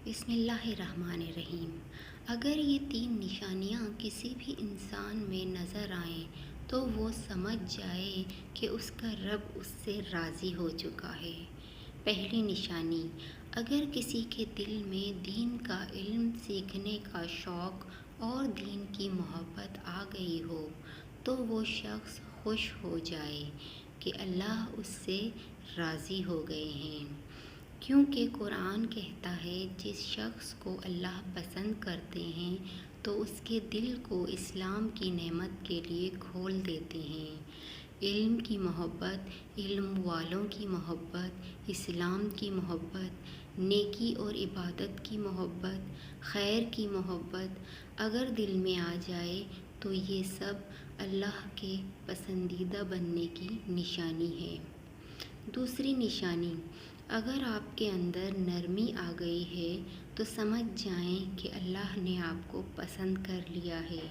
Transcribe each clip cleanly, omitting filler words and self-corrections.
بسم اللہ الرحمن الرحیم۔ اگر یہ 3 نشانیاں کسی بھی انسان میں نظر آئیں تو وہ سمجھ جائے کہ اس کا رب اس سے راضی ہو چکا ہے۔ پہلی نشانی، اگر کسی کے دل میں دین کا علم سیکھنے کا شوق اور دین کی محبت آ گئی ہو تو وہ شخص خوش ہو جائے کہ اللہ اس سے راضی ہو گئے ہیں، کیونکہ قرآن کہتا ہے جس شخص کو اللہ پسند کرتے ہیں تو اس کے دل کو اسلام کی نعمت کے لیے کھول دیتے ہیں۔ علم کی محبت، علم والوں کی محبت، اسلام کی محبت، نیکی اور عبادت کی محبت، خیر کی محبت اگر دل میں آ جائے تو یہ سب اللہ کے پسندیدہ بننے کی نشانی ہے۔ دوسری نشانی، اگر آپ کے اندر نرمی آ گئی ہے تو سمجھ جائیں کہ اللہ نے آپ کو پسند کر لیا ہے۔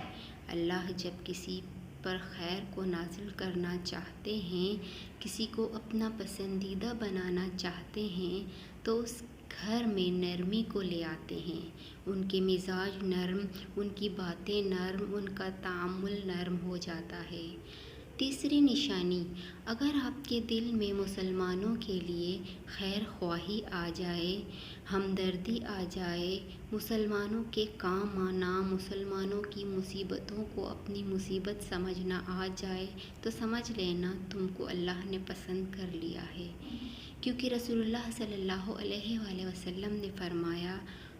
اللہ جب کسی پر خیر کو نازل کرنا چاہتے ہیں، کسی کو اپنا پسندیدہ بنانا چاہتے ہیں تو اس گھر میں نرمی کو لے آتے ہیں۔ ان کے مزاج نرم، ان کی باتیں نرم، ان کا تعامل نرم ہو جاتا ہے۔ تیسری نشانی، اگر آپ کے دل میں مسلمانوں کے لیے خیر خواہی آ جائے، ہمدردی آ جائے، مسلمانوں کے کام آنا، مسلمانوں کی مصیبتوں کو اپنی مصیبت سمجھنا آ جائے تو سمجھ لینا تم کو اللہ نے پسند کر لیا ہے، کیونکہ رسول اللہ صلی اللہ علیہ وآلہ وسلم نے فرمایا،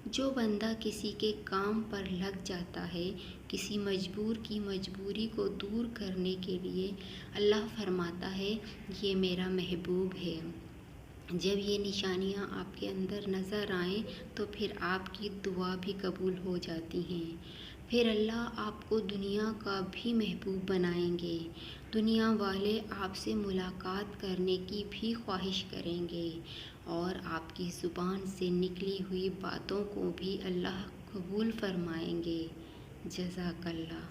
جو بندہ کسی کے کام پر لگ جاتا ہے، کسی مجبور کی مجبوری کو دور کرنے کے لیے، اللہ فرماتا ہے یہ میرا محبوب ہے۔ جب یہ نشانیاں آپ کے اندر نظر آئیں تو پھر آپ کی دعا بھی قبول ہو جاتی ہیں۔ پھر اللہ آپ کو دنیا کا بھی محبوب بنائیں گے، دنیا والے آپ سے ملاقات کرنے کی بھی خواہش کریں گے اور آپ کی زبان سے نکلی ہوئی باتوں کو بھی اللہ قبول فرمائیں گے۔ جزاک اللہ۔